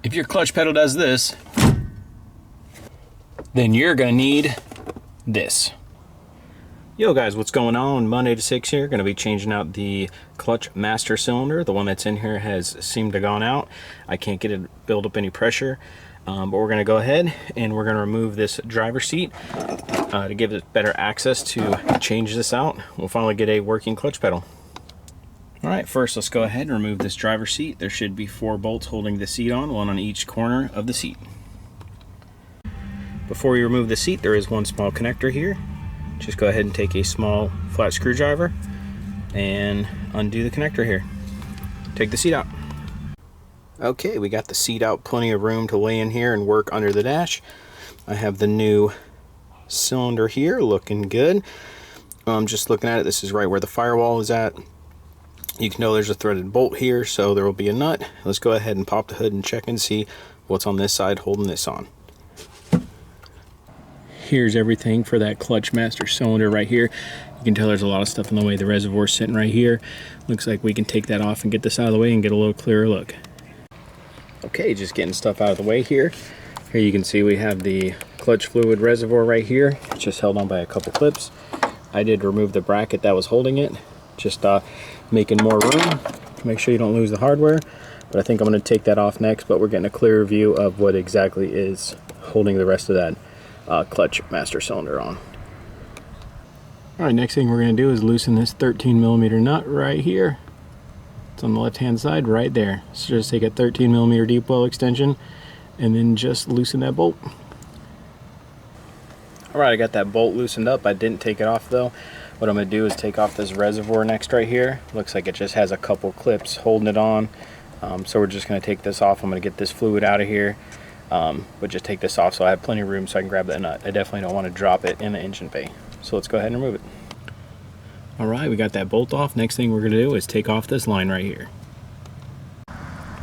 If your clutch pedal does this, then you're gonna need this. Yo guys, what's going on? Monday to 6 here. Gonna be changing out the clutch master cylinder. The one that's in here has seemed to gone out. I can't get it build up any pressure. But we're gonna go ahead and we're gonna remove this driver's seat to give it better access to change this out. We'll finally get a working clutch pedal. All right, first let's go ahead and remove this driver's seat. There should be 4 bolts holding the seat on each corner of the seat. Before we remove the seat, there is one small connector here. Just go ahead and take a small flat screwdriver and undo the connector here. Take the seat out. Okay, we got the seat out, plenty of room to lay in here and work under the dash. I have the new cylinder here, looking good. Just looking at it, this is right where the firewall is at. You can know there's a threaded bolt here, so there will be a nut. Let's go ahead and pop the hood and check and see what's on this side holding this on. Here's everything for that clutch master cylinder right here. You can tell there's a lot of stuff in the way. The reservoir's sitting right here. Looks like we can take that off and get this out of the way and get a little clearer look. Okay, just getting stuff out of the way here. Here you can see we have the clutch fluid reservoir right here. It's just held on by a couple clips. I did remove the bracket that was holding it. Just making more room to make sure you don't lose the hardware. But I think I'm going to take that off next, but we're getting a clearer view of what exactly is holding the rest of that clutch master cylinder on. Alright, next thing we're going to do is loosen this 13mm nut right here. It's on the left hand side right there. So just take a 13mm deep well extension and then just loosen that bolt. Alright, I got that bolt loosened up. I didn't take it off though. What I'm going to do is take off this reservoir next right here. Looks like it just has a couple clips holding it on. So we're just going to take this off. I'm going to get this fluid out of here. But just take this off so I have plenty of room so I can grab that nut. I definitely don't want to drop it in the engine bay. So let's go ahead and remove it. Alright, we got that bolt off. Next thing we're going to do is take off this line right here.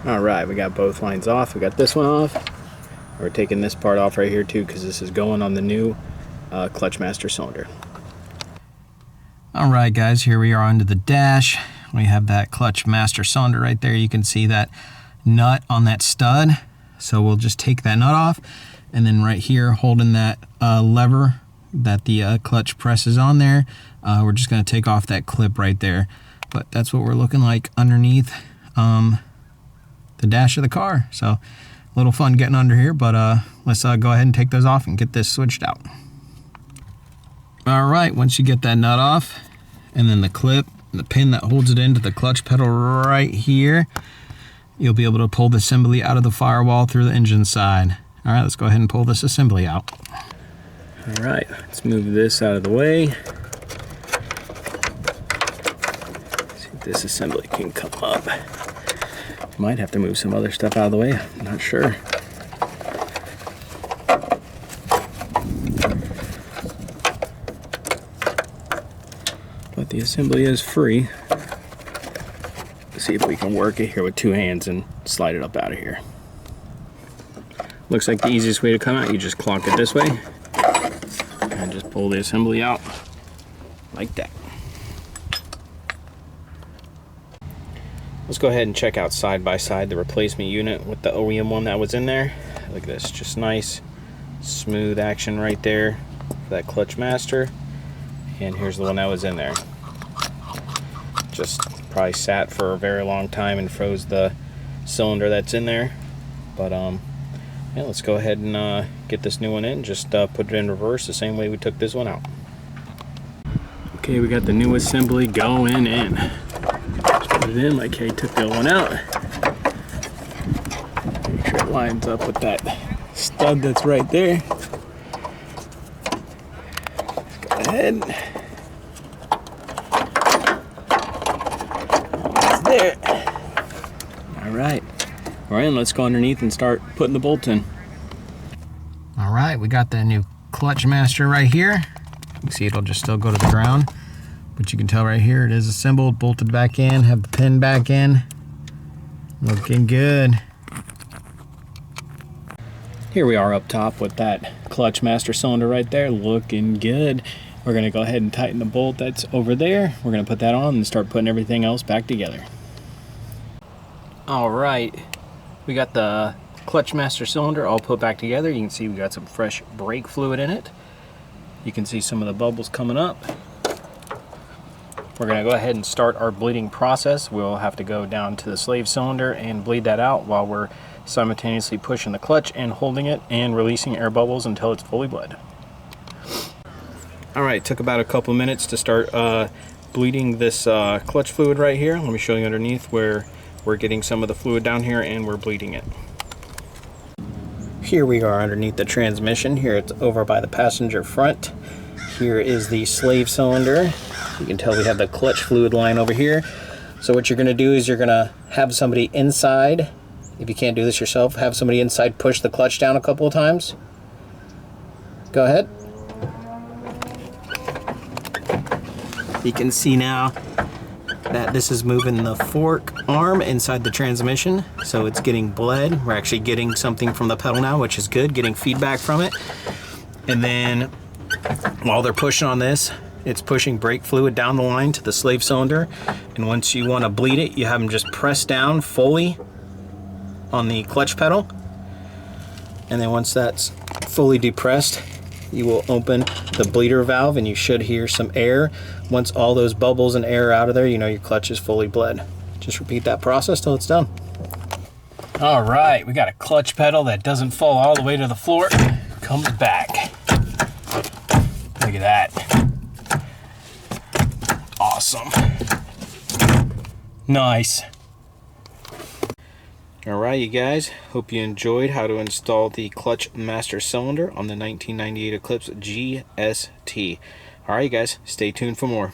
Alright, we got both lines off. We got this one off. We're taking this part off right here too because this is going on the new clutch master cylinder. Alright guys, here we are onto the dash. We have that clutch master cylinder right there. You can see that nut on that stud. So we'll just take that nut off, and then right here holding that lever that the clutch presses on there, we're just going to take off that clip right there. But that's what we're looking like underneath the dash of the car. So a little fun getting under here, but let's go ahead and take those off and get this switched out. Alright, once you get that nut off, and then the clip, the pin that holds it into the clutch pedal right here, you'll be able to pull the assembly out of the firewall through the engine side. Alright, let's go ahead and pull this assembly out. Alright, let's move this out of the way. See if this assembly can come up. Might have to move some other stuff out of the way, I'm not sure. But the assembly is free. Let's see if we can work it here with 2 hands and slide it up out of here. Looks like the easiest way to come out, you just clonk it this way and just pull the assembly out like that. Let's go ahead and check out side by side the replacement unit with the OEM one that was in there. Look at this, just nice smooth action right there for that clutch master. And here's the one that was in there. Just probably sat for a very long time and froze the cylinder that's in there. But yeah, let's go ahead and get this new one in. Just put it in reverse the same way we took this one out. Okay, we got the new assembly going in. Just put it in like Kay took the old one out. Make sure it lines up with that stud that's right there. Let's go ahead. There. Alright. Alright, let's go underneath and start putting the bolts in. Alright, we got the new clutch master right here. You can see it'll just still go to the ground. But you can tell right here it is assembled, bolted back in, have the pin back in. Looking good. Here we are up top with that clutch master cylinder right there, looking good. We're going to go ahead and tighten the bolt that's over there. We're going to put that on and start putting everything else back together. Alright, we got the clutch master cylinder all put back together. You can see we got some fresh brake fluid in it. You can see some of the bubbles coming up. We're going to go ahead and start our bleeding process. We'll have to go down to the slave cylinder and bleed that out while we're simultaneously pushing the clutch and holding it and releasing air bubbles until it's fully bled. Alright, took about a couple minutes to start bleeding this clutch fluid right here. Let me show you underneath where we're getting some of the fluid down here and we're bleeding it. Here we are underneath the transmission. Here it's over by the passenger front. Here is the slave cylinder. You can tell we have the clutch fluid line over here. So what you're going to do is you're going to have somebody inside, if you can't do this yourself, have somebody inside push the clutch down a couple of times. Go ahead. You can see now that this is moving the fork arm inside the transmission, so it's getting bled. We're actually getting something from the pedal now, which is good, getting feedback from it. And then while they're pushing on this, it's pushing brake fluid down the line to the slave cylinder. And once you want to bleed it, you have them just press down fully on the clutch pedal. And then once that's fully depressed, you will open the bleeder valve and you should hear some air. Once all those bubbles and air are out of there, you know your clutch is fully bled. Just repeat that process till it's done. All right, we got a clutch pedal that doesn't fall all the way to the floor, comes back. Look at that. Awesome. Nice. Alright, you guys, hope you enjoyed how to install the clutch master cylinder on the 1998 Eclipse GST. Alright, you guys, stay tuned for more.